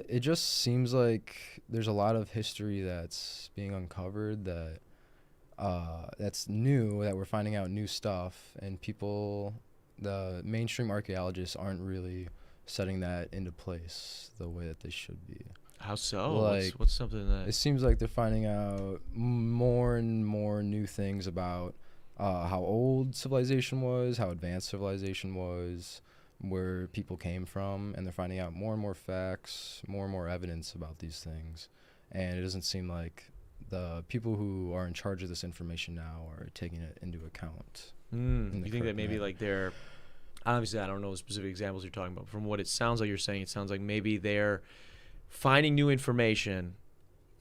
It just seems like there's a lot of history that's being uncovered that's new, that we're finding out new stuff, and people, the mainstream archaeologists aren't really setting that into place the way that they should be. How so? Like, What's something that? it seems like they're finding out more and more new things about how old civilization was, how advanced civilization was, where people came from, and they're finding out more and more facts, more and more evidence about these things. And it doesn't seem like the people who are in charge of this information now are taking it into account. You think that maybe like they're obviously I don't know the specific examples you're talking about. From what it sounds like you're saying, it sounds like maybe they're finding new information,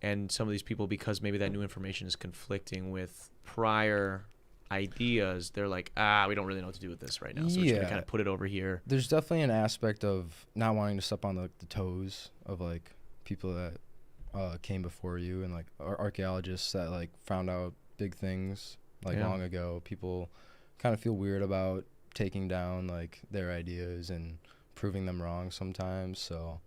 and some of these people, because maybe that new information is conflicting with prior ideas, they're like, we don't really know what to do with this right now, so we're just gonna kind of put it over here. There's definitely an aspect of not wanting to step on the toes of like people that came before you, and like archaeologists that like found out big things like long ago. People kind of feel weird about taking down like their ideas and proving them wrong sometimes. So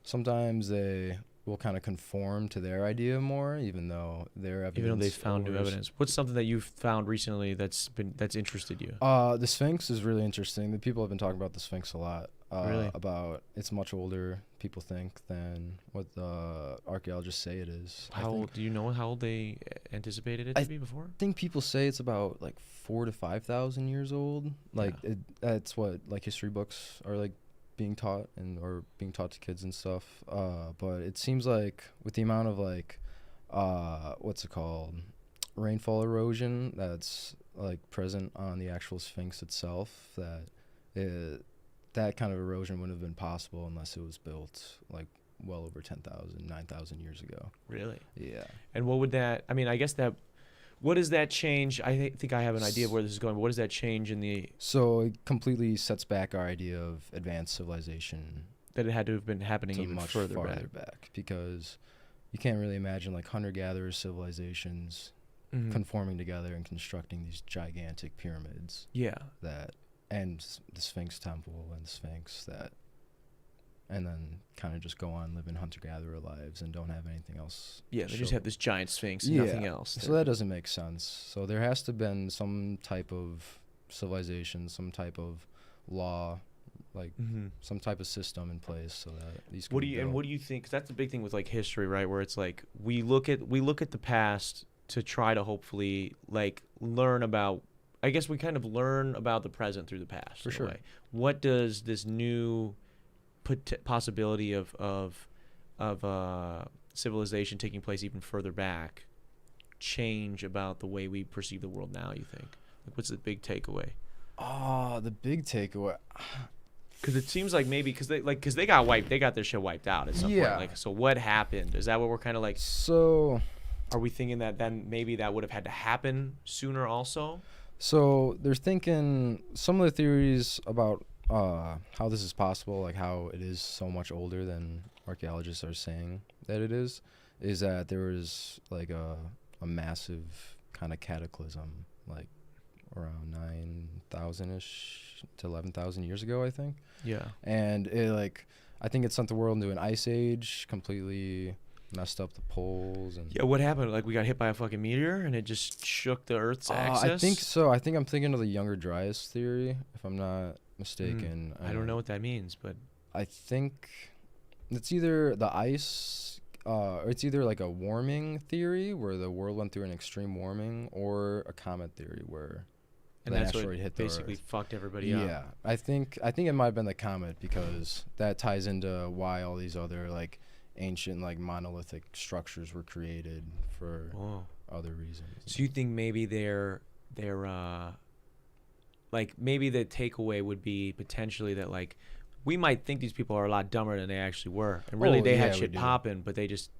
sometimes they will kind of conform to their idea more, even though their evidence. Even though they found new evidence. What's something that you've found recently that's interested you? The Sphinx is really interesting. The people have been talking about the Sphinx a lot. Really? About it's much older, people think, than what the archaeologists say it is. How old? Do you know how old they anticipated it to be before? I think people say it's about like 4,000 to 5,000 years old. Like that's what like history books are like being taught or being taught to kids and stuff. But it seems like with the amount of like what's it called, rainfall erosion that's like present on the actual Sphinx itself, that kind of erosion wouldn't have been possible unless it was built like well over 10,000, 9,000 years ago. Really? Yeah. And what would that? I mean, I guess that. What does that change? I think I have an idea of where this is going. But what does that change in the? So it completely sets back our idea of advanced civilization. That it had to have been happening even much farther back, because you can't really imagine like hunter-gatherer civilizations conforming together and constructing these gigantic pyramids. Yeah. And the Sphinx temple and the Sphinx and then kind of just go on living hunter-gatherer lives and don't have anything else. Yeah, they just have this giant Sphinx and nothing else. So that doesn't make sense. So there has to have been some type of civilization, some type of law, like some type of system in place so that these. What do you think? 'Cause that's the big thing with like history, right? Where it's like we look at the past to try to hopefully like learn about. I guess we kind of learn about the present through the past. For sure. What does this new possibility of civilization taking place even further back change about the way we perceive the world now, you think? Like, what's the big takeaway? The big takeaway. Because it seems like maybe because they got their shit wiped out at some point. Like, so what happened? Is that what we're kind of like? So, are we thinking that then maybe that would have had to happen sooner also? So they're thinking some of the theories about how this is possible, like how it is so much older than archaeologists are saying that it is that there was like a massive kind of cataclysm, like around 9,000-ish to 11,000 years ago, I think. Yeah. And I think it sent the world into an ice age, completely messed up the poles. And what happened? Like, we got hit by a fucking meteor and it just shook the Earth's axis? I think so. I think I'm thinking of the Younger Dryas theory, if I'm not mistaken. I don't know what that means, but I think it's either the ice, or it's either like a warming theory where the world went through an extreme warming, or a comet theory where the asteroid hit basically fucked everybody up. Yeah, I think it might have been the comet, because that ties into why all these other like ancient like monolithic structures were created for other reasons. So you think maybe they're like maybe the takeaway would be potentially that like we might think these people are a lot dumber than they actually were, and really they had shit popping, but they just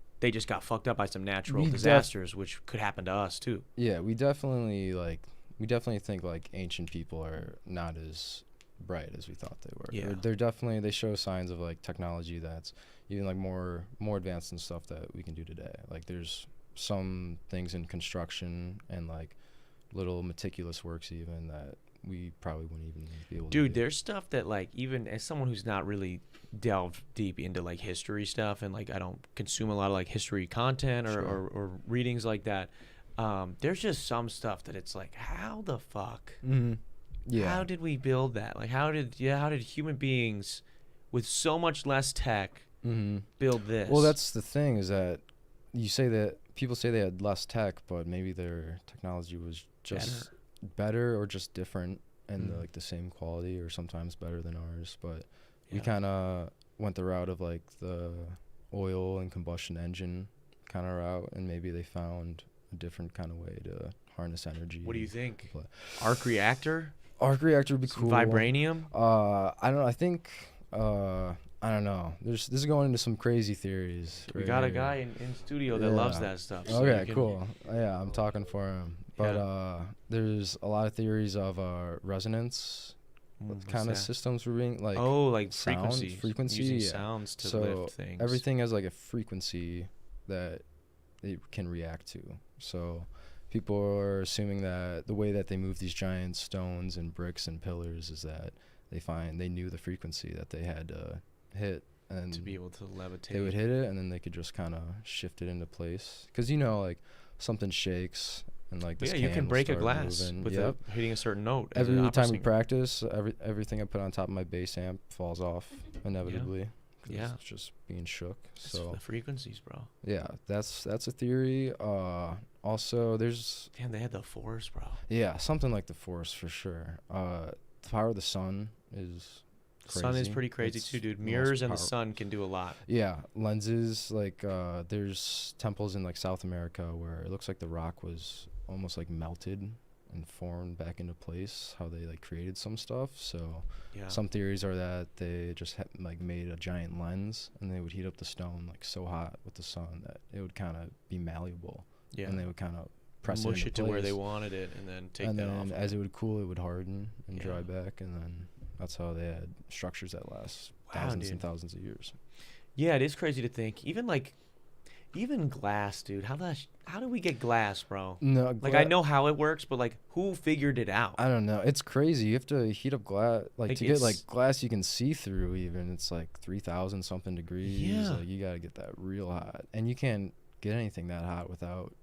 got fucked up by some natural disasters, which could happen to us too. Yeah, we definitely think like ancient people are not as bright as we thought they were. Yeah. They show signs of like technology that's even like more advanced than stuff that we can do today. Like there's some things in construction and like little meticulous works even that we probably wouldn't even be able to Dude, do. there's stuff that, like, even as someone who's not really delved deep into, like, history stuff, and, like, I don't consume a lot of, like, history content or readings like that, there's just some stuff that it's like, how the fuck? Mm-hmm. Yeah. How did we build that? Like, how did human beings with so much less tech build this? Well, that's the thing, is that you say that people say they had less tech, but maybe their technology was just better or just different, and like the same quality, or sometimes better than ours. But we kind of went the route of like the oil and combustion engine kind of route, and maybe they found a different kind of way to harness energy. What do you think? Arc reactor? Arc reactor would be cool. Vibranium? I don't know. I think I don't know. This is going into some crazy theories. We got a guy in studio that loves that stuff. So okay, cool. Yeah, I'm talking for him. But there's a lot of theories of resonance kind of systems for being like like sound, frequency, using sounds to lift things. Everything has like a frequency that it can react to. So people are assuming that the way that they move these giant stones and bricks and pillars is that they knew the frequency that they had to hit, and to be able to levitate, they would hit it, and then they could just kind of shift it into place. Because like something shakes, and like this you can break a glass with hitting a certain note. Every time we practice, everything I put on top of my bass amp falls off inevitably. Yeah, it's just being shook. It's the frequencies, bro. Yeah, that's a theory. Also, there's they had the Force, bro. Yeah, something like the Force for sure. The power of the sun is crazy. Sun is pretty crazy too, dude. Mirrors and the sun can do a lot. Yeah, lenses, like there's temples in like South America where it looks like the rock was almost like melted and formed back into place, how they like created some stuff. So some theories are that they just like made a giant lens, and they would heat up the stone like so hot with the sun that it would kind of be malleable. Yeah, and they would kind of press mush it to where they wanted it, and then take that off. And then as it would cool, it would harden and dry back, and then that's how they had structures that last thousands and thousands of years. Yeah, it is crazy to think. Even glass, dude. How do we get glass, bro? No, like I know how it works, but like who figured it out? I don't know. It's crazy. You have to heat up glass, like to get like glass you can see through. Even it's like 3,000 something degrees. Yeah, like, you gotta get that real hot, and you can't get anything that hot without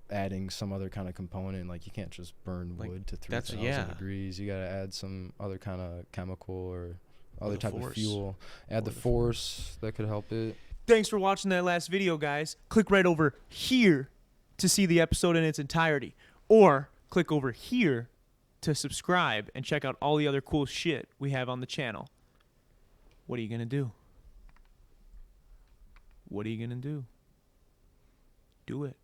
adding some other kind of component. Like you can't just burn wood to 3,000 degrees. You gotta add some other kind of chemical or other type of fuel. Add the force that could help it. Thanks for watching that last video, guys. Click right over here to see the episode in its entirety, or click over here to subscribe and check out all the other cool shit we have on the channel. What are you gonna do? What are you gonna do? Do it.